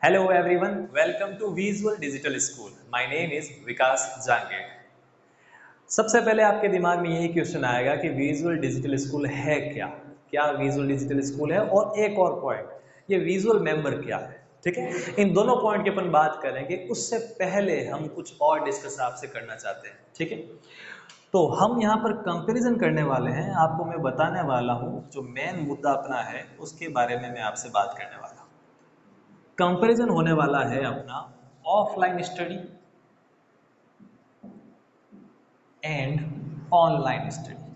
Hello everyone, welcome to Visual Digital School. My name is विकास जांगे। सबसे पहले आपके दिमाग में यही क्वेश्चन आएगा कि विजुअल डिजिटल स्कूल है क्या? क्या विजुअल डिजिटल स्कूल है? और एक और पॉइंट, ये विजुअल मेंबर क्या है? ठीक है, इन दोनों पॉइंट की अपन बात करेंगे। उससे पहले हम कुछ और डिस्कस आपसे करना चाहते हैं। ठीक है, तो हम यहाँ पर कंपैरिजन करने वाले हैं। आपको मैं बताने वाला हूँ जो मेन मुद्दा अपना है उसके बारे में मैं आपसे बात करने वाला हूँ। कंपैरिजन होने वाला है अपना offline study and online study.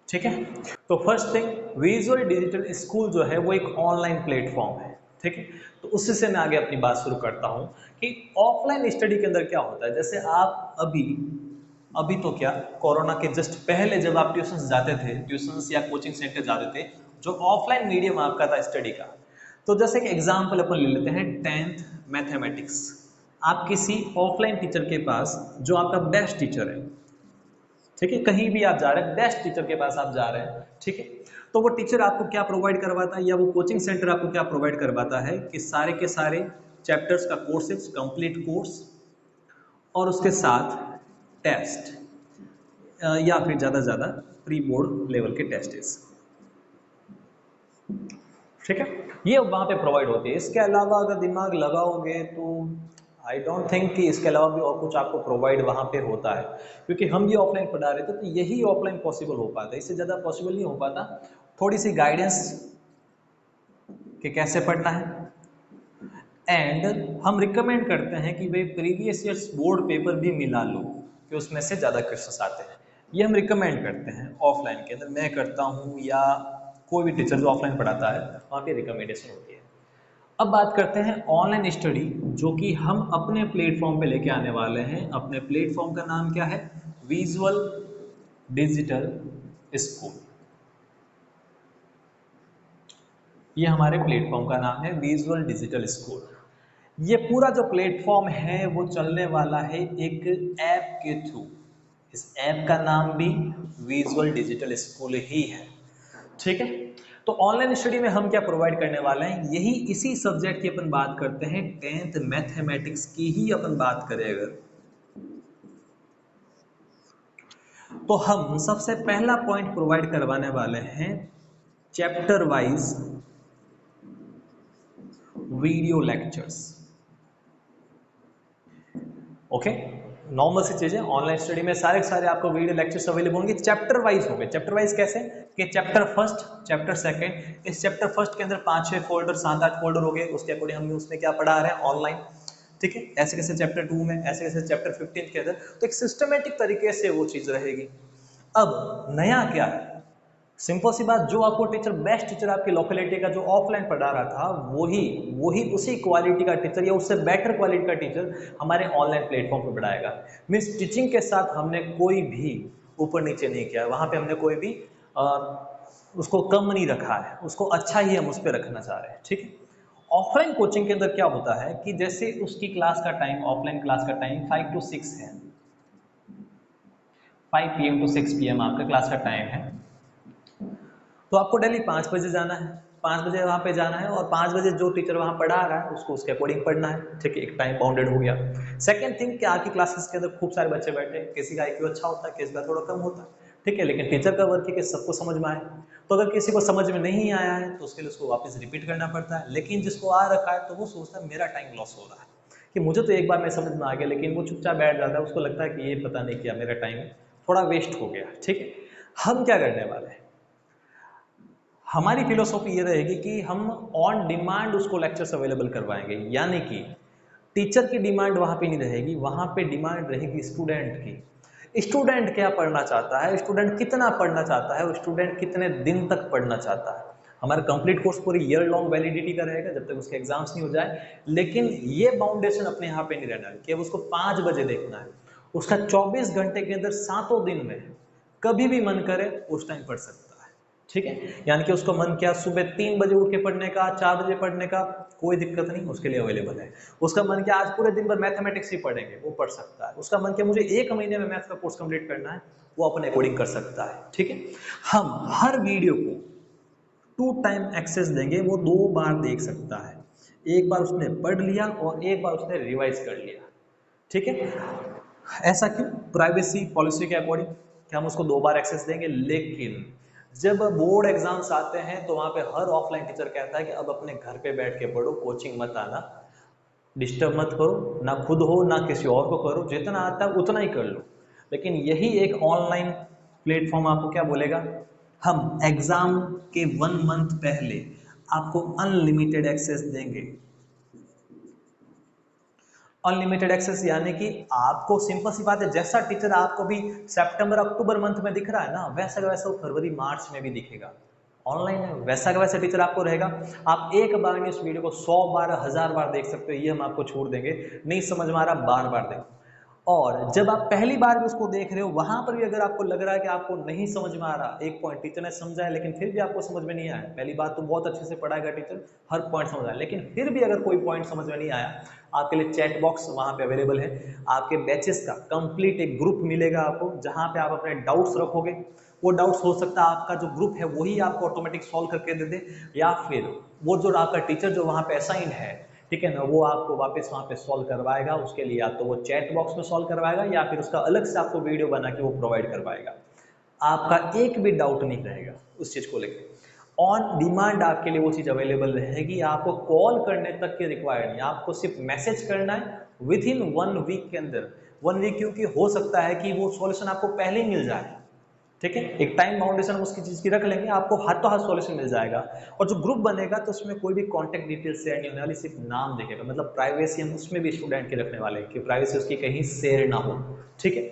ठीक है, तो first thing, visual digital school जो है वो एक ऑनलाइन प्लेटफॉर्म है। ठीक है, तो उससे से मैं आगे अपनी बात शुरू करता हूं कि ऑफलाइन स्टडी के अंदर क्या होता है। जैसे आप अभी अभी तो क्या, कोरोना के जस्ट पहले जब आप ट्यूशन जाते थे, ट्यूशन या कोचिंग सेंटर जाते थे, जो ऑफलाइन मीडियम आपका था स्टडी का, तो जैसे एक एग्जाम्पल अपन ले लेते हैं 10th मैथमेटिक्स। आप किसी ऑफलाइन टीचर के पास, जो आपका बेस्ट टीचर है, ठीक है, कहीं भी आप जा रहे हैं, बेस्ट टीचर के पास आप जा रहे हैं, ठीक है, तो वो टीचर आपको क्या प्रोवाइड करवाता है, या वो कोचिंग सेंटर आपको क्या प्रोवाइड करवाता है कि सारे के सारे चैप्टर्स का कोर्सेज, कंप्लीट कोर्स, और उसके साथ टेस्ट, या फिर ज़्यादा से ज़्यादा प्री बोर्ड लेवल के टेस्टेस। ठीक है, ये वहाँ पे प्रोवाइड होती है। इसके अलावा अगर दिमाग लगाओगे तो आई डोंट थिंक कि इसके अलावा भी और कुछ आपको प्रोवाइड वहाँ पे होता है, क्योंकि हम ये ऑफलाइन पढ़ा रहे थे तो यही ऑफलाइन पॉसिबल हो पाता है, इससे ज़्यादा पॉसिबल नहीं हो पाता। थोड़ी सी गाइडेंस कि कैसे पढ़ना है, एंड हम रिकमेंड करते हैं कि भाई प्रीवियस ईयर्स बोर्ड पेपर भी मिला लो कि उसमें से ज़्यादा क्वेश्चंस आते हैं। ये हम रिकमेंड करते हैं ऑफलाइन के अंदर, मैं करता हूँ या कोई भी टीचर जो ऑफलाइन पढ़ाता है वहाँ पे रिकमेंडेशन होती है। अब बात करते हैं ऑनलाइन स्टडी, जो कि हम अपने प्लेटफॉर्म पे लेके आने वाले हैं। अपने प्लेटफॉर्म का नाम क्या है? Visual digital school. ये हमारे प्लेटफॉर्म का नाम है, विजुअल डिजिटल स्कूल। ये पूरा जो प्लेटफॉर्म है वो चलने वाला है एक ऐप के थ्रू। इस ऐप का नाम भी विजुअल डिजिटल स्कूल ही है। ठीक है, तो ऑनलाइन स्टडी में हम क्या प्रोवाइड करने वाले हैं, यही इसी सब्जेक्ट की अपन बात करते हैं। 10th मैथमेटिक्स की ही अपन बात करें अगर, तो हम सबसे पहला पॉइंट प्रोवाइड करवाने वाले हैं chapter wise video lectures. Okay, normal सी चीजें, ऑनलाइन स्टडी में सारे के सारे आपको वीडियो लेक्चर्स अवेलेबल होंगे, चैप्टर वाइज होंगे। चैप्टर वाइज कैसे कि चैप्टर फर्स्ट, चैप्टर सेकंड, इस चैप्टर फर्स्ट के अंदर 5-6 फोल्डर, 7-8 फोल्डर हो गए, उसके अकॉर्डिंग हम उसमें क्या पढ़ा रहे हैं ऑनलाइन। ठीक है, ऐसे कैसे चैप्टर 2 में, ऐसे कैसे चैप्टर 15 के अंदर, तो एक सिस्टमेटिक तरीके से वो चीज रहेगी। अब नया क्या है, सिंपल सी बात, जो आपको टीचर, बेस्ट टीचर आपकी लोकेलिटी का जो ऑफलाइन पढ़ा रहा था, वही वही उसी क्वालिटी का टीचर या उससे बेटर क्वालिटी का टीचर हमारे ऑनलाइन प्लेटफॉर्म पर पढ़ाएगा। मीन्स टीचिंग के साथ हमने कोई भी ऊपर नीचे नहीं किया, वहाँ पे हमने कोई भी उसको कम नहीं रखा है, उसको अच्छा ही हम उस पर रखना चाह रहे हैं। ठीक है, ऑफलाइन कोचिंग के अंदर क्या होता है कि जैसे उसकी क्लास का टाइम, ऑफलाइन क्लास का टाइम 5 to 6 है, 5 PM to 6 PM आपका क्लास का टाइम है। तो आपको डेली 5 बजे जाना है, 5 बजे वहाँ पे जाना है, और 5 बजे जो टीचर वहाँ पढ़ा रहा है उसको उसके अकॉर्डिंग पढ़ना है। ठीक है, एक टाइम बाउंडेड हो गया। सेकंड थिंग कि आपकी क्लासेस के अंदर खूब सारे बच्चे बैठे हैं, किसी का IQ अच्छा होता है, किसी का थोड़ा कम होता है। ठीक है, लेकिन टीचर का वर्क है कि सबको समझ में आए। तो अगर किसी को समझ में नहीं आया है तो उसके लिए उसको वापस रिपीट करना पड़ता है, लेकिन जिसको आ रखा है तो वो सोचता है मेरा टाइम लॉस हो रहा है, कि मुझे तो एक बार में समझ में आ गया, लेकिन वो चुपचाप बैठ जाता है, उसको लगता है कि ये पता नहीं किया, मेरा टाइम थोड़ा वेस्ट हो गया। ठीक है, हम क्या करने वाले हैं, हमारी फिलोसॉफी ये रहेगी कि हम ऑन डिमांड उसको लेक्चर्स अवेलेबल करवाएंगे, यानी कि टीचर की डिमांड वहां पे नहीं रहेगी, वहां पे डिमांड रहेगी स्टूडेंट की। स्टूडेंट क्या पढ़ना चाहता है, स्टूडेंट कितना पढ़ना चाहता है, स्टूडेंट कितने दिन तक पढ़ना चाहता है। हमारा कंप्लीट कोर्स पूरी ईयर लॉन्ग वैलिडिटी का रहेगा जब तक उसके एग्जाम्स नहीं हो जाए, लेकिन ये बाउंडेशन अपने यहाँ पे नहीं रहना है कि अब उसको 5 बजे देखना है। उसका 24 घंटे के अंदर 7 दिन में कभी भी मन करे उस टाइम पढ़ सकता है। ठीक है, यानी कि उसको मन किया सुबह 3 बजे उठ के पढ़ने का, 4 बजे पढ़ने का, कोई दिक्कत नहीं, उसके लिए अवेलेबल है। उसका मन किया आज पूरे दिन भर मैथमेटिक्स ही पढ़ेंगे, वो पढ़ सकता है। उसका मन किया मुझे 1 महीने में मैथ्स का कोर्स कंप्लीट करना है, वो अपने अकॉर्डिंग कर सकता है। ठीक है, हम हर वीडियो को 2 टाइम एक्सेस देंगे, वो 2 बार देख सकता है। एक बार उसने पढ़ लिया और एक बार उसने रिवाइज कर लिया, ठीक है। ऐसा क्यों? प्राइवेसी पॉलिसी के अकॉर्डिंग कि हम उसको 2 बार एक्सेस देंगे। लेकिन जब बोर्ड एग्जाम्स आते हैं तो वहां पे हर ऑफलाइन टीचर कहता है कि अब अपने घर पे बैठ के पढ़ो, कोचिंग मत आना, डिस्टर्ब मत करो, ना खुद हो ना किसी और को करो, जितना आता है उतना ही कर लो। लेकिन यही एक ऑनलाइन प्लेटफॉर्म आपको क्या बोलेगा, हम एग्जाम के 1 मंथ पहले आपको अनलिमिटेड एक्सेस देंगे। अनलिमिटेड एक्सेस यानी कि आपको सिंपल सी बात है, जैसा टीचर आपको भी सितंबर अक्टूबर मंथ में दिख रहा है ना, वैसा का वैसा वो फरवरी मार्च में भी दिखेगा। ऑनलाइन है, वैसा का वैसा टीचर आपको रहेगा। आप एक बार में इस वीडियो को 100 बार 1000 बार देख सकते हो, ये हम आपको छूट देंगे। नहीं समझ में आ रहा, बार बार देखो। और जब आप पहली बार भी उसको देख रहे हो, वहां पर भी अगर आपको लग रहा है कि आपको नहीं समझ में आ रहा, एक पॉइंट टीचर ने समझा है लेकिन फिर भी आपको समझ में नहीं आया, पहली बात तो बहुत अच्छे से पढ़ाएगा टीचर, हर पॉइंट समझ आया, लेकिन फिर भी अगर कोई पॉइंट समझ में नहीं आया, आपके लिए चैट बॉक्स वहां पे अवेलेबल है। आपके बैचेस का कंप्लीट एक ग्रुप मिलेगा आपको, जहां पे आप अपने डाउट्स रखोगे। वो डाउट्स हो सकता है आपका जो ग्रुप है वही आपको ऑटोमेटिक सॉल्व करके दे दे, या फिर वो जो आपका टीचर जो वहां पे असाइन है, ठीक है ना, वो आपको वापस वहां पे सॉल्व करवाएगा। उसके लिए या तो वो चैट बॉक्स में सॉल्व करवाएगा या फिर उसका अलग से आपको वीडियो बना के वो प्रोवाइड करवाएगा। आपका एक भी डाउट नहीं रहेगा उस चीज को लेकर। ऑन डिमांड आपके लिए वो चीज अवेलेबल रहेगी, आपको कॉल करने तक के रिक्वायर्ड नहीं, आपको सिर्फ मैसेज करना है विद इन 1 वीक के अंदर। 1 वीक क्योंकि हो सकता है कि वो सॉल्यूशन आपको पहले ही मिल जाए, ठीक है। एक टाइम बाउंडेशन हम उसकी चीज की रख लेंगे, आपको हाथों हाथ सॉल्यूशन मिल जाएगा। और जो ग्रुप बनेगा तो उसमें कोई भी कॉन्टेक्ट डिटेल शेयर नहीं होने वाली, सिर्फ नाम दिखेगा। मतलब प्राइवेसी हम उसमें भी स्टूडेंट की रखने वाले हैं कि प्राइवेसी उसकी कहीं शेयर ना हो, ठीक है।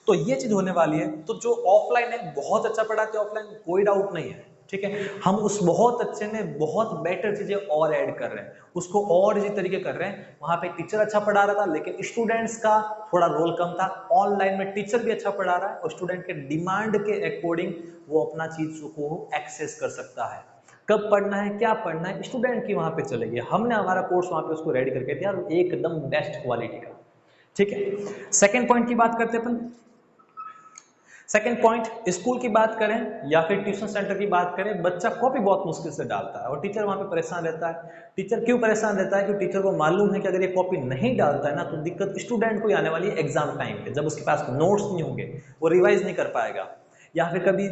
तो ये चीज होने वाली है। तो जो ऑफलाइन है बहुत अच्छा पढ़ाते हैं ऑफलाइन, कोई डाउट नहीं है, ठीक है। हम उस बहुत अच्छे में बहुत बेटर चीजें और ऐड कर रहे हैं, उसको और इजी तरीके कर रहे हैं। वहां पे टीचर अच्छा पढ़ा रहा था लेकिन स्टूडेंट्स का थोड़ा रोल कम था। ऑनलाइन में टीचर भी अच्छा पढ़ा रहा है और स्टूडेंट के डिमांड के अकॉर्डिंग वो अपना चीज को एक्सेस कर सकता है। कब पढ़ना है, क्या पढ़ना है, स्टूडेंट की वहां पे चलेगी। हमने हमारा कोर्स वहां पे उसको रेडी करके दिया, एकदम बेस्ट क्वालिटी का, ठीक है। सेकेंड पॉइंट की बात करते हैं अपन। सेकेंड पॉइंट, स्कूल की बात करें या फिर ट्यूशन सेंटर की बात करें, बच्चा कॉपी बहुत मुश्किल से डालता है और टीचर वहां पे परेशान रहता है। टीचर क्यों परेशान रहता है? क्योंकि टीचर को मालूम है कि अगर ये कॉपी नहीं डालता है ना तो दिक्कत स्टूडेंट को ही आने वाली है एग्जाम टाइम पे, जब उसके पास नोट्स नहीं होंगे, वो रिवाइज नहीं कर पाएगा। या फिर कभी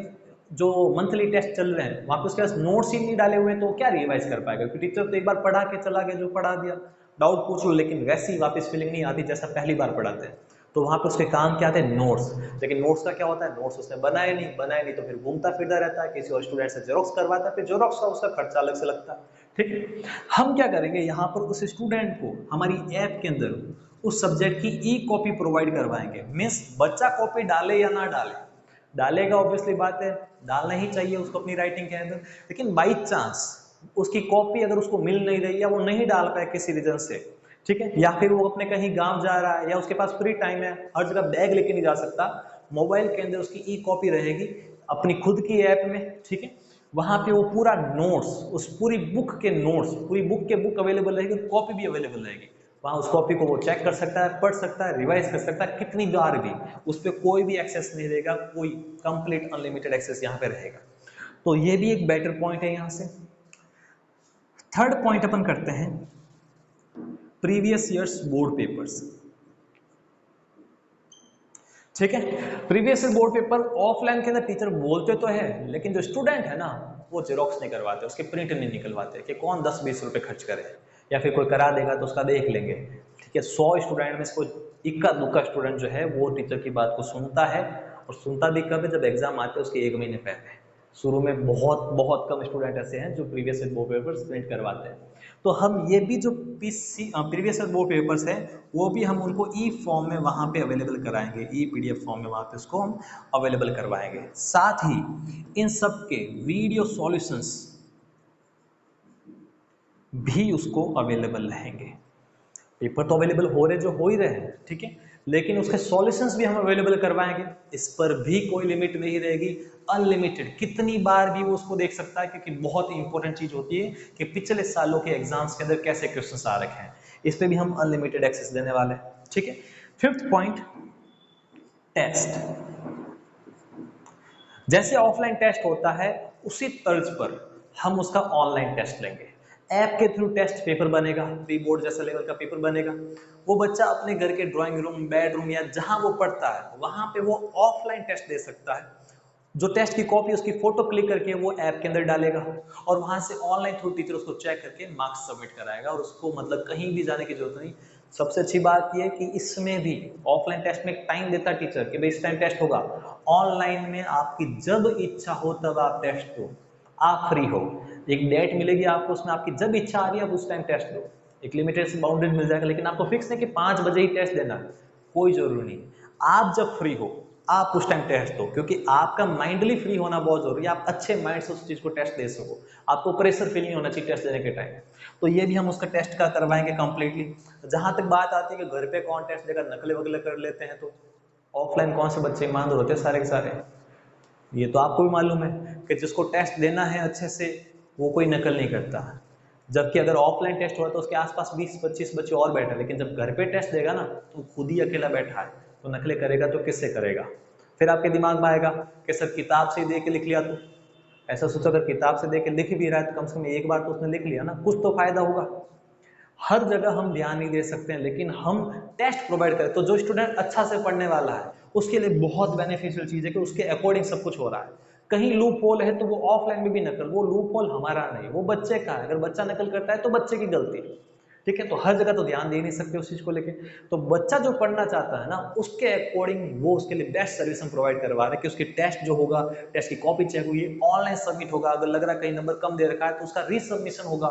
जो मंथली टेस्ट चल रहे हैं वहां पे उसके पास नोट्स ही नहीं डाले हुए तो क्या रिवाइज कर पाएगा? क्योंकि टीचर तो एक बार पढ़ा के चला गया, जो पढ़ा दिया, डाउट पूछ लो, लेकिन वैसी वापस फीलिंग नहीं आती जैसा पहली बार पढ़ाते हैं। तो वहां पे उसके काम क्या आते हैं? नोट्स। लेकिन नोट्स का क्या होता है? नोट्स उसने बनाए नहीं तो फिर घूमता फिरता रहता है, किसी और स्टूडेंट से जेरोक्स करवाता है, फिर जेरोक्स का उसका खर्चा अलग से लगता है, ठीक है। हम क्या करेंगे, यहाँ पर उस स्टूडेंट को हमारी ऐप के अंदर उस सब्जेक्ट की ई कॉपी प्रोवाइड करवाएंगे। मीन्स बच्चा कॉपी डाले या ना डाले, डालेगा ऑब्वियसली बात है, डालना ही चाहिए उसको अपनी राइटिंग के अंदर। लेकिन बाई चांस उसकी कॉपी अगर उसको मिल नहीं रही या वो नहीं डाल पाए किसी रीजन से, ठीक है, या फिर वो अपने कहीं गांव जा रहा है या उसके पास फ्री टाइम है, हर जगह बैग लेके नहीं जा सकता, मोबाइल के अंदर उसकी ई कॉपी रहेगी अपनी खुद की ऐप में, ठीक है। वहां पे वो पूरा नोट्स, उस पूरी बुक के नोट्स, पूरी बुक के बुक अवेलेबल रहेगी, कॉपी भी अवेलेबल रहेगी। वहां उस कॉपी को वो चेक कर सकता है, पढ़ सकता है, रिवाइज कर सकता है कितनी बार भी, उस पर कोई भी एक्सेस नहीं रहेगा, कोई कंप्लीट अनलिमिटेड एक्सेस यहाँ पे रहेगा। तो ये भी एक बेटर पॉइंट है यहाँ से। थर्ड पॉइंट अपन करते हैं, प्रीवियस ईयर्स बोर्ड पेपर्स, ठीक है। Previous year board paper offline के अंदर टीचर बोलते तो है, लेकिन जो स्टूडेंट है ना वो जेरोक्स नहीं करवाते, उसके प्रिंट नहीं निकलवाते कि कौन 10-20 रुपए खर्च करे, या फिर कोई करा देगा तो उसका देख लेंगे, ठीक है। 100 स्टूडेंट में से कोई इक्का दुक्का स्टूडेंट जो है वो टीचर की बात को सुनता है, और सुनता भी कब है? जब एग्जाम आते हैं उसके 1 महीने पहले। शुरू में बहुत बहुत कम स्टूडेंट ऐसे हैं जो previous year board papers print करवाते हैं। तो हम ये भी जो प्रीवियस ईयर बोर्ड पेपर्स है वो भी हम उनको ई फॉर्म में वहाँ पे अवेलेबल कराएंगे, ई पीडीएफ फॉर्म में वहाँ पे उसको हम अवेलेबल करवाएंगे। साथ ही इन सब के वीडियो सॉल्यूशंस भी उसको अवेलेबल रहेंगे। पेपर तो अवेलेबल हो रहे, जो हो ही रहे हैं, ठीक है, लेकिन उसके सॉल्यूशंस भी हम अवेलेबल करवाएंगे। इस पर भी कोई लिमिट नहीं रहेगी, अनलिमिटेड कितनी बार भी वो उसको देख सकता है, क्योंकि बहुत इंपॉर्टेंट चीज होती है कि पिछले सालों के एग्जाम्स के अंदर कैसे क्वेश्चंस आ रखे हैं, इस पे भी हम अनलिमिटेड एक्सेस देने वाले हैं, ठीक है। Fifth point, test. जैसे ऑफलाइन टेस्ट होता है उसी तर्ज पर हम उसका ऑनलाइन टेस्ट लेंगे। ऐप के थ्रू टेस्ट पेपर बनेगा, प्री बोर्ड जैसा लेवल का पेपर बनेगा। वो बच्चा अपने घर के ड्राइंग रूम, बेडरूम या जहां वो पढ़ता है वहां पे वो ऑफलाइन टेस्ट दे सकता है। जो टेस्ट की कॉपी उसकी फोटो क्लिक करके वो ऐप के अंदर डालेगा और वहां से ऑनलाइन थ्रू टीचर उसको चेक करके मार्क्स सबमिट कराएगा और उसको मतलब कहीं भी जाने की जरूरत नहीं। सबसे अच्छी बात यह है कि इसमें भी ऑफलाइन टेस्ट में टाइम देता है टीचर कि भाई इस टाइम टेस्ट होगा। ऑनलाइन में आपकी जब इच्छा हो तब आप टेस्ट दो, आप फ्री हो। एक डेट मिलेगी आपको, उसमें आपकी जब इच्छा आ रही है आप उस टाइम टेस्ट दो। एक लिमिटेड से बाउंडेड मिल जाएगा, लेकिन आपको फिक्स है कि 5 बजे ही टेस्ट देना है, कोई जरूरी नहीं। आप जब फ्री हो आप उस टाइम टेस्ट दो, क्योंकि आपका माइंडली फ्री होना बहुत जरूरी है। आप अच्छे माइंड से उस चीज को टेस्ट दे सको, आपको प्रेशर फील नहीं होना चाहिए टेस्ट देने के टाइम। तो ये भी हम उसका टेस्ट का करवाएंगे कंप्लीटली। जहां तक बात आती है कि घर पे कौन टेस्ट देगा, नकले वगले कर लेते हैं, तो ऑफलाइन कौन से बच्चे ईमानदार होते हैं सारे के सारे? ये तो आपको भी मालूम है कि जिसको टेस्ट देना है अच्छे से वो कोई नकल नहीं करता। जबकि अगर ऑफलाइन टेस्ट हुआ तो उसके आसपास 20-25 बच्चे और बैठे, लेकिन जब घर पे टेस्ट देगा ना तो खुद ही अकेला बैठा है, तो नकले करेगा तो किससे करेगा? फिर आपके दिमाग में आएगा कि सर किताब से ही दे के लिख लिया, तो ऐसा सोचो अगर किताब से दे के लिख भी रहा है तो कम से कम एक बार तो उसने लिख लिया ना, कुछ तो फायदा होगा। हर जगह हम ध्यान नहीं दे सकते हैं, लेकिन हम टेस्ट प्रोवाइड करें तो जो स्टूडेंट अच्छा से पढ़ने वाला है उसके लिए बहुत बेनिफिशियल चीज है कि उसके अकॉर्डिंग सब कुछ हो रहा है। कहीं लूप होल है तो वो ऑफलाइन में भी नकल, वो लूप होल हमारा नहीं, वो बच्चे का है। अगर बच्चा नकल करता है तो बच्चे की गलती है, ठीक है। तो हर जगह तो ध्यान दे नहीं सकते उस चीज को लेके। तो बच्चा जो पढ़ना चाहता है ना उसके अकॉर्डिंग वो उसके लिए बेस्ट सर्विस हम प्रोवाइड करवा रहे हैं कि उसकी टेस्ट जो होगा, टेस्ट की कॉपी चेक हुई, ऑनलाइन सबमिट होगा। अगर लग रहा है कहीं नंबर कम दे रखा है तो उसका रीसबमिशन होगा,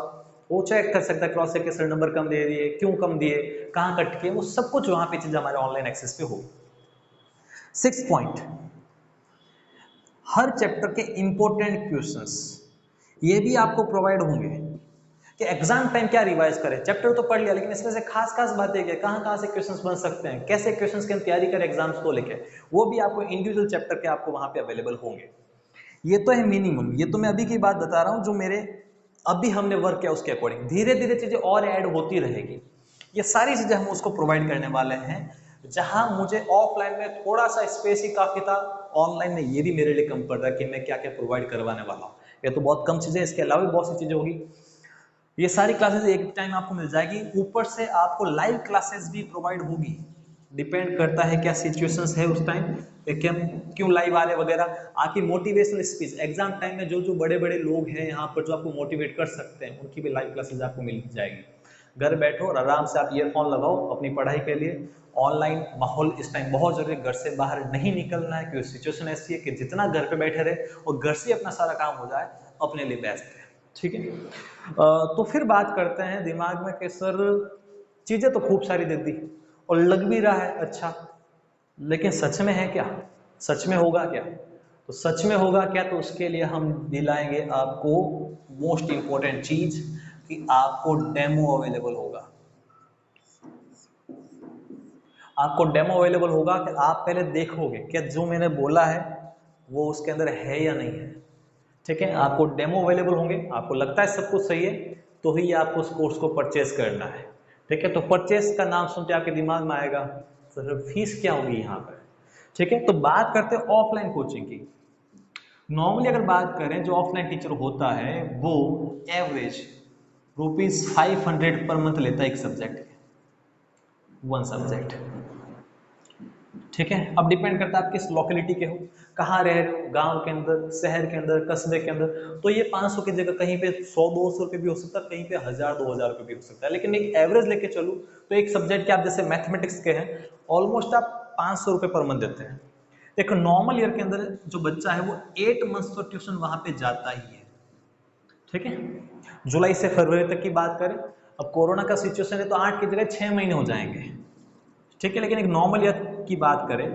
वो चेक कर सकता है क्रॉस चेक के सर नंबर कम दे दिए, क्यों कम दिए, कहाँ कट किए, वो सब कुछ वहां पे चीज हमारे ऑनलाइन एक्सेस पे होगी। 6 पॉइंट, हर चैप्टर के इंपॉर्टेंट क्वेश्चंस ये भी आपको प्रोवाइड होंगे कि एग्जाम टाइम क्या रिवाइज करें। चैप्टर तो पढ़ लिया लेकिन इसमें से खास खास बातें क्या, कहाँ से क्वेश्चंस बन सकते हैं, कैसे क्वेश्चंस की हम तैयारी करें एग्जाम्स को लेकर, वो भी आपको इंडिविजुअल चैप्टर के आपको वहां पे अवेलेबल होंगे। ये तो है मिनिमम, ये तो मैं अभी की बात बता रहा हूँ जो मेरे अभी हमने वर्क किया उसके अकॉर्डिंग। धीरे धीरे चीजें और ऐड होती रहेगी। ये सारी चीजें हम उसको प्रोवाइड करने वाले हैं। जहां मुझे ऑफलाइन में थोड़ा सा स्पेस ही काफी था, ऑनलाइन में ये भी मेरे लिए कम पड़ रहा है कि मैं क्या क्या प्रोवाइड करवाने वाला हूँ। ये तो बहुत कम चीजें, इसके अलावा भी बहुत सी चीजें होगी। ये सारी क्लासेस एक टाइम आपको मिल जाएगी, ऊपर से आपको लाइव क्लासेस भी प्रोवाइड होगी। डिपेंड करता है क्या सिचुएशंस है उस टाइम, कि हम क्यों लाइव आ रहे वगैरह। आपकी मोटिवेशनल स्पीच एग्जाम टाइम में जो जो बड़े बड़े लोग हैं यहाँ पर जो आपको मोटिवेट कर सकते हैं, उनकी भी लाइव क्लासेस आपको मिल जाएगी। घर बैठो और आराम से आप ईयरफोन लगाओ अपनी पढ़ाई के लिए। ऑनलाइन माहौल इस टाइम बहुत जरूरी है, घर से बाहर नहीं निकलना है क्योंकि सिचुएशन ऐसी है कि जितना घर पे बैठे रहे और घर से अपना सारा काम हो जाए अपने लिए बेस्ट है, ठीक है। तो फिर बात करते हैं दिमाग में कि सर चीजें तो खूब सारी दे दी और लग भी रहा है अच्छा, लेकिन सच में है क्या, सच में होगा क्या? तो सच में होगा क्या, तो उसके लिए हम दिलाएंगे आपको मोस्ट इंपॉर्टेंट चीज कि आपको डेमो अवेलेबल होगा। आपको डेमो अवेलेबल होगा कि आप पहले देखोगे कि जो मैंने बोला है वो उसके अंदर है या नहीं है, ठीक है। आपको डेमो अवेलेबल होंगे, आपको लगता है सब कुछ सही है तो ही आपको उस कोर्स को परचेज करना है, ठीक है। तो परचेज का नाम सुनते आपके दिमाग में आएगा सर फीस क्या होगी यहाँ पर, ठीक है। तो बात करते हैं ऑफलाइन कोचिंग की। नॉर्मली अगर बात करें जो ऑफलाइन टीचर होता है वो एवरेज ₹500 पर मंथ लेता है एक सब्जेक्ट, वन सब्जेक्ट, ठीक है। अब डिपेंड करता है आप किस लोकेलिटी के हो, कहाँ रह रहे हो, गांव के अंदर, शहर के अंदर, कस्बे के अंदर। तो ये 500 की जगह कहीं पे 100-200 रुपये भी हो सकता है, कहीं पे 1000-2000 रुपये भी हो सकता है। लेकिन एक एवरेज लेके चलूँ तो एक सब्जेक्ट के आप जैसे मैथमेटिक्स के हैं ऑलमोस्ट आप 500 रुपये पर मंथ देते हैं। एक नॉर्मल ईयर के अंदर जो बच्चा है वो 8 मंथ्स तो ट्यूशन वहां पे जाता ही है, ठीक है। जुलाई से फरवरी तक की बात करें, अब कोरोना का सिचुएशन है तो 8 की जगह 6 महीने हो जाएंगे, ठीक है। लेकिन एक नॉर्मल ईयर की बात करें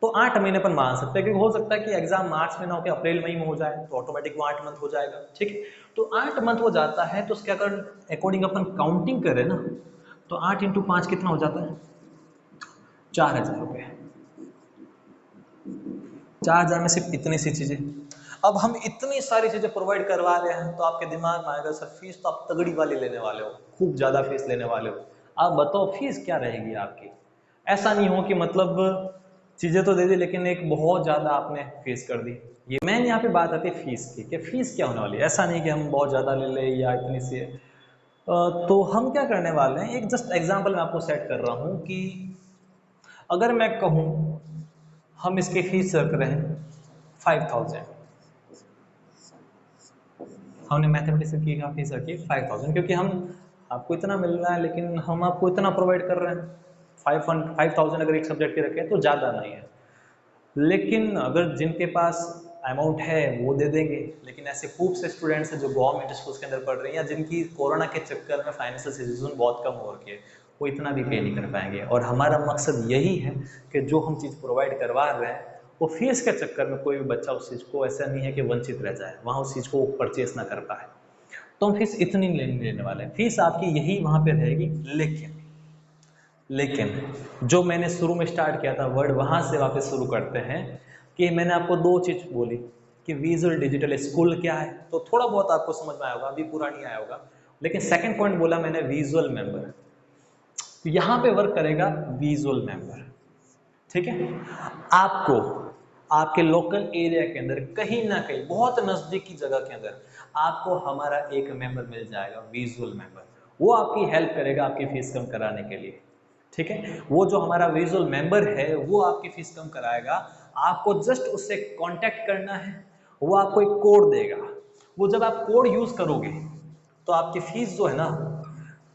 तो 8 महीने पर मान सकते हैं, क्योंकि हो सकता है कि एग्जाम मार्च में ना होकर अप्रैल मई में हो जाए तो ऑटोमेटिक वो 8 मंथ हो जाएगा, ठीक है। तो 8 मंथ हो जाता है तो उसके अगर अकॉर्डिंग अपन काउंटिंग करें ना तो 8 × 5 कितना हो जाता है, 4000 रुपये। 4000 में सिर्फ इतनी सी चीजें। अब हम इतनी सारी चीजें प्रोवाइड करवा रहे हैं तो आपके दिमाग में आएगा सर फीस तो आप तगड़ी वाली लेने वाले हो, खूब ज्यादा फीस लेने वाले हो। आप बताओ फीस क्या रहेगी आपकी? ऐसा नहीं हो कि मतलब चीज़ें तो दे दी लेकिन एक बहुत ज़्यादा आपने फीस कर दी। ये मेन यहाँ पे बात आती है फीस की कि फ़ीस क्या होने वाली है। ऐसा नहीं कि हम बहुत ज़्यादा ले लें या इतनी सी है। तो हम क्या करने वाले हैं, एक जस्ट एग्जांपल मैं आपको सेट कर रहा हूँ कि अगर मैं कहूँ हम इसकी फीस रख रहे हैं 5000, हमने मैथमेटिक्स की फीस रखी 5000 क्योंकि हम आपको इतना मिल रहा है लेकिन हम आपको इतना प्रोवाइड कर रहे हैं। 5000 अगर एक सब्जेक्ट की रखें तो ज़्यादा नहीं है, लेकिन अगर जिनके पास अमाउंट है वो दे देंगे, लेकिन ऐसे खूब से स्टूडेंट्स हैं जो गवर्नमेंट स्कूल्स के अंदर पढ़ रहे हैं या जिनकी कोरोना के चक्कर में फाइनेंशियल सिचुएशन बहुत कम हो रखी है, वो इतना भी पे नहीं कर पाएंगे। और हमारा मकसद यही है कि जो हम चीज़ प्रोवाइड करवा रहे हैं वो फीस के चक्कर में कोई भी बच्चा उस चीज़ को ऐसा नहीं है कि वंचित रह जाए, वहाँ उस चीज़ को परचेस ना कर पाए। तो हम फीस इतनी लेने वाले हैं, फीस आपकी यही वहाँ पे रहेगी। लेकिन जो मैंने शुरू में स्टार्ट किया था वर्ड, वहाँ से वापस शुरू करते हैं कि मैंने आपको दो चीज़ बोली कि विजुअल डिजिटल स्कूल क्या है, तो थोड़ा बहुत आपको समझ में आया होगा, अभी पूरा नहीं आया होगा। लेकिन सेकंड पॉइंट बोला मैंने विजुअल मेंबर, तो यहाँ पे वर्क करेगा विजुअल मेंबर। ठीक है, आपको आपके लोकल एरिया के अंदर कहीं ना कहीं बहुत नज़दीकी जगह के अंदर आपको हमारा एक मेंबर मिल जाएगा, विजुअल मेंबर। वो आपकी हेल्प करेगा आपकी फीस कम कराने के लिए। ठीक है, वो जो हमारा विजुअल मेंबर है वो आपकी फीस कम कराएगा। आपको जस्ट उससे कांटेक्ट करना है, वो आपको एक कोड देगा। वो जब आप कोड यूज़ करोगे तो आपकी फीस जो है ना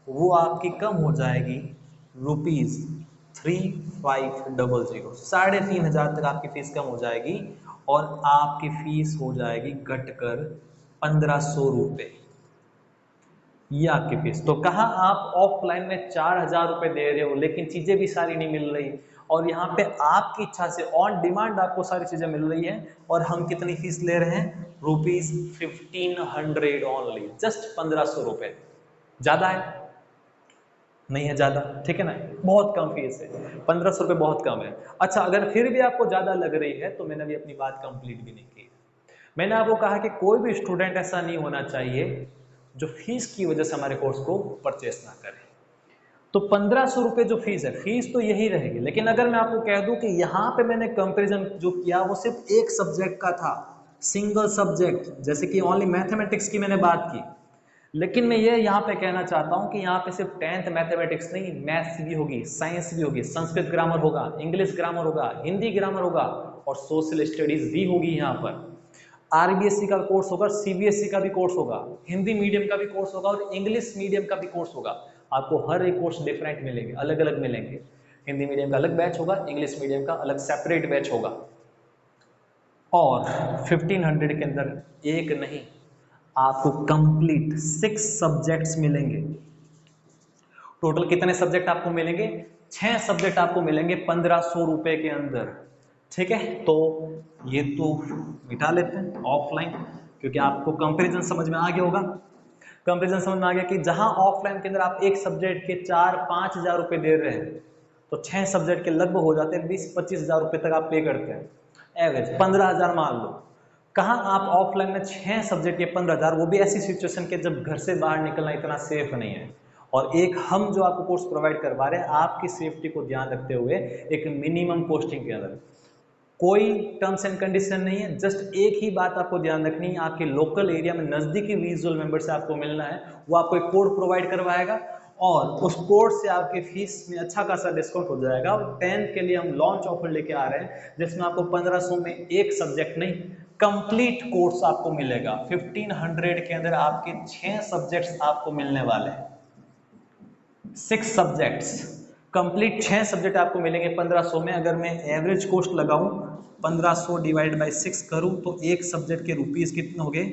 वो आपकी कम हो जाएगी ₹3500, 3500 तक आपकी फीस कम हो जाएगी और आपकी फीस हो जाएगी घटकर ₹1500। ये आपकी फीस। तो कहाँ आप ऑफलाइन में 4000 रुपये दे रहे हो लेकिन चीज़ें भी सारी नहीं मिल रही, और यहाँ पे आपकी इच्छा से ऑन डिमांड आपको सारी चीज़ें मिल रही हैं, और हम कितनी फीस ले रहे हैं? ₹1500 ओनली, जस्ट 1500 रुपये। ज़्यादा है? नहीं है ज़्यादा, ठीक है ना, बहुत कम फीस है, 1500 रुपये बहुत कम है। अच्छा, अगर फिर भी आपको ज़्यादा लग रही है तो मैंने अभी अपनी बात कंप्लीट भी नहीं की। मैंने आपको कहा कि कोई भी स्टूडेंट ऐसा नहीं होना चाहिए जो फीस की वजह से हमारे कोर्स को परचेस ना करे। तो 1500 रुपये जो फीस है, फीस तो यही रहेगी, लेकिन अगर मैं आपको कह दूं कि यहाँ पे मैंने कंपैरिजन जो किया वो सिर्फ एक सब्जेक्ट का था, सिंगल सब्जेक्ट, जैसे कि ओनली मैथमेटिक्स की मैंने बात की। लेकिन मैं ये यहाँ पे कहना चाहता हूँ कि यहाँ पे सिर्फ 10th मैथमेटिक्स नहीं, मैथ्स भी होगी, साइंस भी होगी, संस्कृत ग्रामर होगा, इंग्लिश ग्रामर होगा, हिंदी ग्रामर होगा और सोशल स्टडीज भी होगी। यहाँ पर आरबीएसई का कोर्स होगा, सीबीएसई का भी कोर्स होगा, हिंदी मीडियम का भी कोर्स होगा और इंग्लिश मीडियम का भी कोर्स होगा। आपको हर एक कोर्स डिफरेंट मिलेंगे, अलग अलग मिलेंगे। हिंदी मीडियम का अलग बैच होगा, इंग्लिश मीडियम का अलग सेपरेट बैच होगा। और 1500 के अंदर एक नहीं, आपको कंप्लीट 6 सब्जेक्ट्स मिलेंगे। टोटल कितने सब्जेक्ट आपको मिलेंगे? 6 सब्जेक्ट आपको मिलेंगे 1500 रुपए के अंदर। ठीक है, तो ये तो मिटा लेते हैं ऑफलाइन, क्योंकि आपको कंपैरिजन समझ में आ गया होगा। कंपैरिजन समझ में आ गया कि जहां ऑफलाइन के अंदर आप एक सब्जेक्ट के 4-5 हजार रुपए दे रहे हैं, तो 6 सब्जेक्ट के लगभग हो जाते हैं 20-25 हजार रुपए तक आप पे करते हैं, एवरेज 15,000 मान लो। कहाँ आप ऑफलाइन में 6 सब्जेक्ट के 15,000, वो भी ऐसी सिचुएशन के जब घर से बाहर निकलना इतना सेफ नहीं है। और एक हम जो आपको कोर्स प्रोवाइड करवा रहे हैं आपकी सेफ्टी को ध्यान रखते हुए एक मिनिमम कॉस्टिंग के अंदर, कोई टर्म्स एंड कंडीशन नहीं है। जस्ट एक ही बात आपको ध्यान रखनी है, आपके लोकल एरिया में नज़दीकी विजुअल मेंबर से आपको मिलना है, वो आपको एक कोड प्रोवाइड करवाएगा और उस कोड से आपकी फीस में अच्छा खासा डिस्काउंट हो जाएगा। और 10th के लिए हम लॉन्च ऑफर लेके आ रहे हैं जिसमें आपको 1500 में एक सब्जेक्ट नहीं, कंप्लीट कोर्स आपको मिलेगा। 1500 के अंदर आपके 6 सब्जेक्ट्स आपको मिलने वाले हैं, 6 सब्जेक्ट्स, कंप्लीट 6 सब्जेक्ट आपको मिलेंगे 1500 में। अगर मैं एवरेज कॉस्ट लगाऊं, 1500 डिवाइड बाई 6 करूं तो एक सब्जेक्ट के रुपीस कितने हो गए?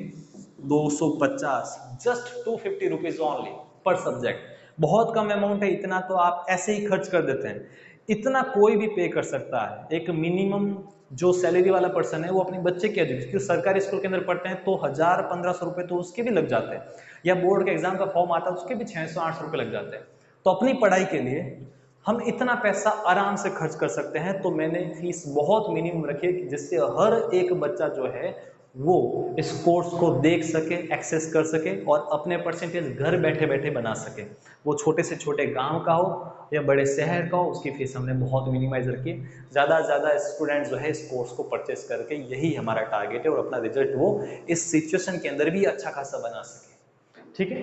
250, जस्ट 250 रुपीज ओनली पर सब्जेक्ट। बहुत कम अमाउंट है, इतना तो आप ऐसे ही खर्च कर देते हैं, इतना कोई भी पे कर सकता है। एक मिनिमम जो सैलरी वाला पर्सन है वो अपने बच्चे की एजुकेशन, क्योंकि सरकारी स्कूल के अंदर पढ़ते हैं तो 1000-1500 रुपये तो उसके भी लग जाते हैं, या बोर्ड के एग्जाम का फॉर्म आता है उसके भी 600-800 रुपये लग जाते हैं। तो अपनी पढ़ाई के लिए हम इतना पैसा आराम से खर्च कर सकते हैं। तो मैंने फीस बहुत मिनिमम रखी है जिससे हर एक बच्चा जो है वो इस कोर्स को देख सके, एक्सेस कर सके और अपने परसेंटेज घर बैठे बैठे बना सके। वो छोटे से छोटे गांव का हो या बड़े शहर का हो, उसकी फीस हमने बहुत मिनिमाइज रखी है। ज़्यादा से ज़्यादा स्टूडेंट जो है इस कोर्स को परचेस करके, यही हमारा टारगेट है, और अपना रिजल्ट वो इस सिचुएशन के अंदर भी अच्छा खासा बना सके। ठीक है,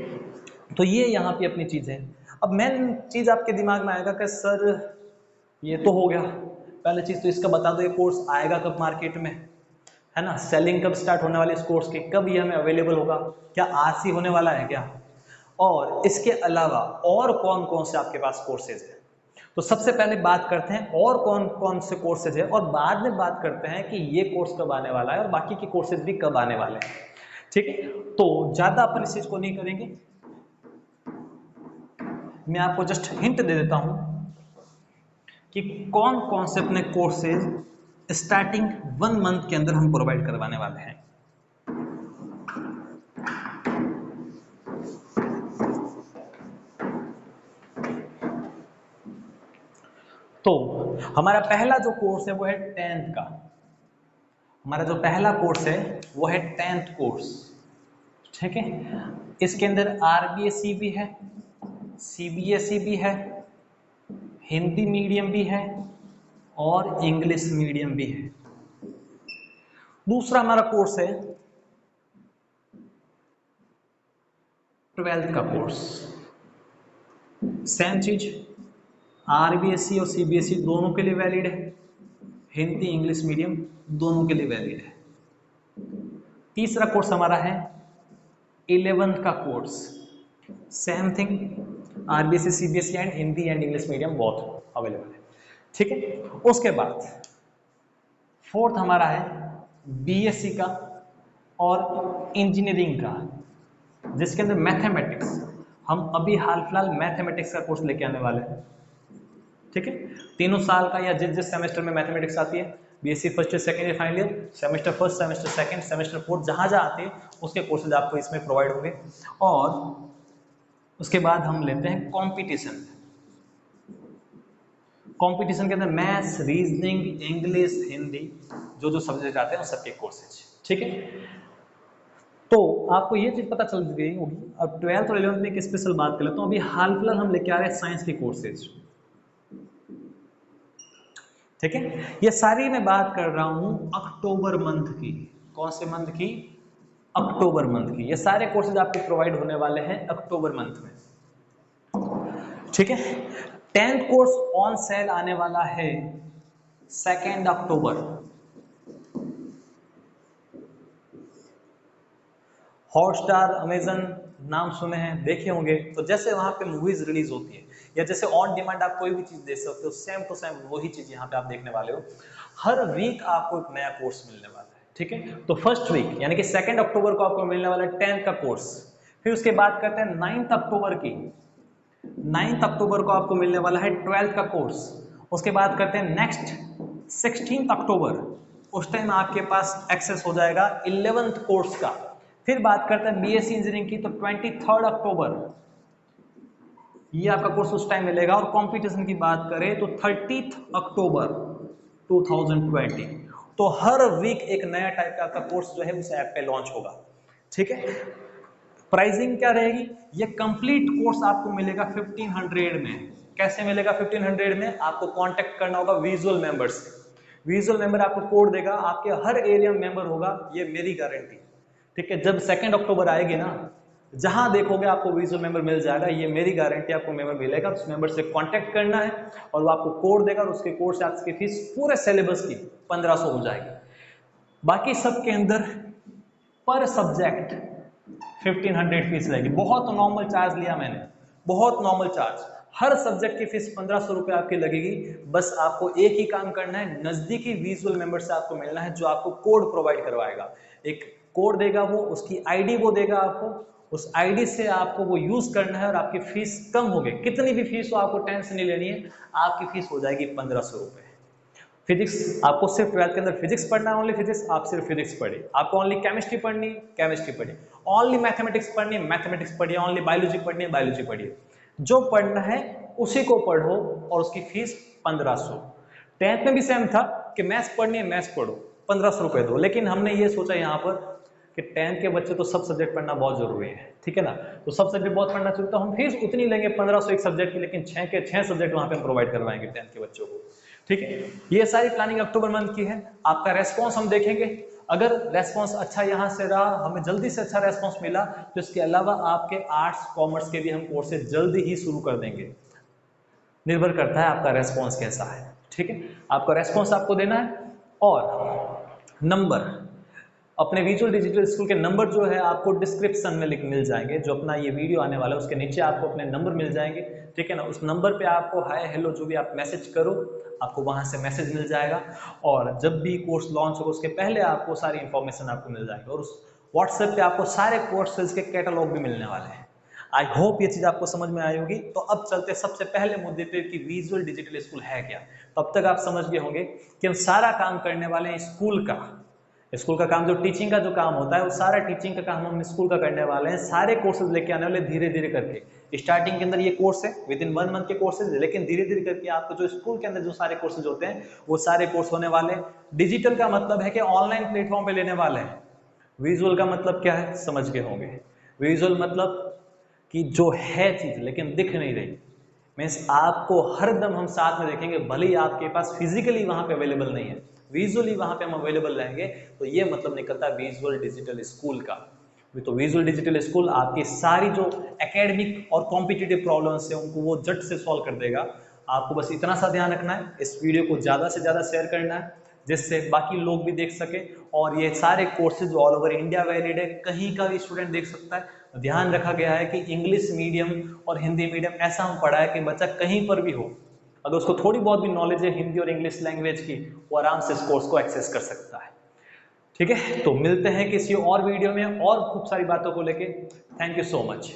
तो ये यहाँ पे अपनी चीज़ है। अब मेन चीज़ आपके दिमाग में आएगा कि सर ये तो हो गया, पहले चीज़ तो इसका बता दो ये कोर्स आएगा कब मार्केट में, है ना, सेलिंग कब स्टार्ट होने वाली इस कोर्स की, कब ये हमें अवेलेबल होगा, क्या आज ही होने वाला है क्या, और इसके अलावा और कौन कौन से आपके पास कोर्सेज है। तो सबसे पहले बात करते हैं और कौन कौन से कोर्सेज है, और बाद में बात करते हैं कि ये कोर्स कब आने वाला है और बाकी के कोर्सेज भी कब आने वाले हैं। ठीक है, तो ज़्यादा अपन इस चीज़ को नहीं करेंगे, मैं आपको जस्ट हिंट दे देता हूं कि कौन कौन से अपने कोर्सेज स्टार्टिंग 1 मंथ के अंदर हम प्रोवाइड करवाने वाले हैं। तो हमारा पहला जो कोर्स है वो है 10th का। हमारा जो पहला कोर्स है वो है 10th कोर्स। ठीक है, इसके अंदर आरबीएसई भी है, सीबीएसई भी है, हिंदी मीडियम भी है और इंग्लिश मीडियम भी है। दूसरा हमारा कोर्स है 12th का कोर्स। सेम चीज, आरबीएसई और सीबीएसई दोनों के लिए वैलिड है, हिंदी इंग्लिश मीडियम दोनों के लिए वैलिड है। तीसरा कोर्स हमारा है 11th का course. Same thing, RBSE CBSE and Hindi and English medium both available है। ठीक है, उसके बाद 4th हमारा है बीएससी का और इंजीनियरिंग का, जिसके अंदर मैथमेटिक्स, हम अभी हाल फिलहाल मैथमेटिक्स का कोर्स लेके आने वाले हैं। ठीक है, 3 साल का या जिस जिस सेमेस्टर में मैथमेटिक्स आती है, BSc first year second year final year, semester first semester second semester fourth, जहाँ जहाँ आती है उसके कोर्सेज आपको इसमें प्रोवाइड होंगे। और उसके बाद हम लेते हैं कंपटीशन। कंपटीशन के अंदर मैथ्स, रीजनिंग, इंग्लिश, हिंदी, जो जो सब्जेक्ट आते हैं उन सबके कोर्सेज। ठीक है, तो आपको ये चीज पता चल गई होगी। अब 12th और 11th में एक स्पेशल बात कर लेता हूँ। अभी हाल फिलहाल हम लेके आ रहे हैं साइंस के कोर्सेज। ठीक है, ये सारी मैं बात कर रहा हूं अक्टूबर मंथ की। कौन से मंथ की? अक्टूबर मंथ की। ये सारे कोर्सेज आपको प्रोवाइड होने वाले हैं अक्टूबर मंथ में। ठीक है, 10th कोर्स ऑन सेल आने वाला है 2 अक्टूबर। हॉटस्टार, अमेजन नाम सुने हैं, देखे होंगे। तो जैसे वहां पे मूवीज रिलीज होती है या जैसे ऑन डिमांड आप कोई भी चीज देख सकते हो, सेम टू सेम वही चीज यहाँ पे आप देखने वाले हो। हर वीक आपको एक नया कोर्स मिलने वाला है। ठीक है, तो फर्स्ट वीक यानी कि 2 अक्टूबर को आपको मिलने वाला है 10th का कोर्स। फिर उसके बाद करते हैं 9th अक्टूबर की। 9th अक्टूबर को आपको मिलने वाला है 12th का कोर्स। उसके बाद करते हैं नेक्स्ट 16th अक्टूबर, उस टाइम आपके पास एक्सेस हो जाएगा 11th कोर्स का। फिर बात करते हैं बीएससी इंजीनियरिंग की, तो 23 अक्टूबर ये आपका कोर्स उस टाइम मिलेगा। और कंपटीशन की बात करें तो 30 अक्टूबर 2020। तो हर वीक एक नया टाइप का आपका कोर्स जो है उस ऐप पे लॉन्च होगा। ठीक है, प्राइसिंग क्या रहेगी? ये कंप्लीट कोर्स आपको मिलेगा 1500 में। कैसे मिलेगा 1500 में? आपको कांटेक्ट करना होगा विजुअल मेंबर से। विजुअल मेंबर आपको कोड देगा, आपके हर एरिया में मेंबर होगा, ये मेरी गारंटी। ठीक है, जब 2 अक्टूबर आएगी ना, जहां देखोगे आपको विजुअल मेंबर मिल जाएगा, ये मेरी गारंटी, आपको मेंबर मिलेगा। उस मेंबर से कांटेक्ट करना है और वो आपको कोड देगा और उसके कोड से आपकी फीस पूरे सिलेबस की 1500 हो जाएगी। बाकी सब के अंदर पर सब्जेक्ट 1500 फीस रहेगी। बहुत नॉर्मल चार्ज लिया मैंने, बहुत नॉर्मल चार्ज। हर सब्जेक्ट की फीस 1500 रुपये आपकी लगेगी। बस आपको एक ही काम करना है, नजदीकी विजुअल मेंबर से आपको मिलना है जो आपको कोड प्रोवाइड करवाएगा। एक कोड देगा वो, उसकी आईडी वो देगा आपको, उस आईडी से आपको वो यूज करना है और आपकी फीस कम होगी। कितनी भी फीस हो आपको टेंशन नहीं लेनी है, आपकी फीस हो जाएगी 1500 रुपये। फिजिक्स, आपको सिर्फ 12th के अंदर फिजिक्स पढ़ना है, ओनली फिजिक्स, आप सिर्फ फिजिक्स पढ़िए। आपको ओनली केमिस्ट्री पढ़नी है, केमिस्ट्री पढ़िए। ओनली मैथमेटिक्स पढ़नी है, मैथमेटिक्स पढ़िए। ओनली बायोलॉजी पढ़नी है, बायोलॉजी पढ़िए। जो पढ़ना है उसी को पढ़ो और उसकी फीस 1500। 10th में भी सेम था कि मैथ्स पढ़नी है, मैथ्स पढ़ो। 1500 रुपये दो। लेकिन हमने ये सोचा यहाँ पर कि 10th के बच्चे तो सब सब्जेक्ट पढ़ना बहुत जरूरी है, ठीक है ना, तो सब सब्जेक्ट बहुत पढ़ना चाहिए, तो हम फीस उतनी लेंगे 1500 एक सब्जेक्ट की, लेकिन 6 के 6 सब्जेक्ट वहाँ पे हम प्रोवाइड करवाएंगे 10th के बच्चों को, ठीक है। ये सारी प्लानिंग अक्टूबर मंथ की है। आपका रेस्पॉन्स हम देखेंगे, अगर रेस्पॉन्स अच्छा यहाँ से रहा, हमें जल्दी से अच्छा रेस्पॉन्स मिला, तो इसके अलावा आपके आर्ट्स कॉमर्स के भी हम कोर्सेज जल्दी ही शुरू कर देंगे। निर्भर करता है आपका रेस्पॉन्स कैसा है, ठीक है। आपका रेस्पॉन्स आपको देना है, और नंबर अपने विजुअल डिजिटल स्कूल के नंबर जो है आपको डिस्क्रिप्शन में मिल जाएंगे। जो अपना ये वीडियो आने वाला है उसके नीचे आपको अपने नंबर मिल जाएंगे, ठीक है ना। उस नंबर पे आपको हाय हेलो जो भी आप मैसेज करो, आपको वहां से मैसेज मिल जाएगा, और जब भी कोर्स लॉन्च होगा उसके पहले आपको सारी इंफॉर्मेशन आपको मिल जाएगी, और उस व्हाट्सएप पे आपको सारे कोर्सेज के कैटलॉग भी मिलने वाले हैं। आई होप ये चीज़ आपको समझ में आई होगी। तो अब चलते सबसे पहले मुद्दे पे कि विजुअल डिजिटल स्कूल है क्या। तो अब तक आप समझ गए होंगे कि हम सारा काम करने वाले हैं स्कूल का काम, जो टीचिंग का जो काम होता है वो सारा टीचिंग का काम हम स्कूल का करने वाले हैं। सारे कोर्सेज लेके आने वाले धीरे धीरे करके। स्टार्टिंग के अंदर ये कोर्स है, विद इन 1 मंथ के कोर्सेज, लेकिन धीरे धीरे करके आपको जो स्कूल के अंदर जो सारे कोर्सेज होते हैं वो सारे कोर्स होने वाले। डिजिटल का मतलब है कि ऑनलाइन प्लेटफॉर्म पे लेने वाले हैं। विजुअल का मतलब क्या है, समझ गए होंगे। विजुअल मतलब कि जो है चीज लेकिन दिख नहीं रही, मीन्स आपको हर दम हम साथ में देखेंगे, भले ही आपके पास फिजिकली वहां पे अवेलेबल नहीं है, विजुअली वहां पे हम अवेलेबल रहेंगे। तो ये मतलब निकलता है विजुअल डिजिटल स्कूल का। तो विजुअल डिजिटल स्कूल आपकी सारी जो एकेडमिक और कॉम्पिटिटिव प्रॉब्लम्स है उनको वो झट से सॉल्व कर देगा। आपको बस इतना सा ध्यान रखना है, इस वीडियो को ज़्यादा से ज़्यादा शेयर करना है जिससे बाकी लोग भी देख सके, और ये सारे courses all over India valid है, कहीं का भी स्टूडेंट देख सकता है। ध्यान रखा गया है कि इंग्लिश मीडियम और हिंदी मीडियम ऐसा हम पढ़ा है कि बच्चा कहीं पर भी हो, अगर उसको थोड़ी बहुत भी नॉलेज है हिंदी और इंग्लिश लैंग्वेज की, वो आराम से इस कोर्स को एक्सेस कर सकता है, ठीक है। तो मिलते हैं किसी और वीडियो में और खूब सारी बातों को लेके। Thank you so much.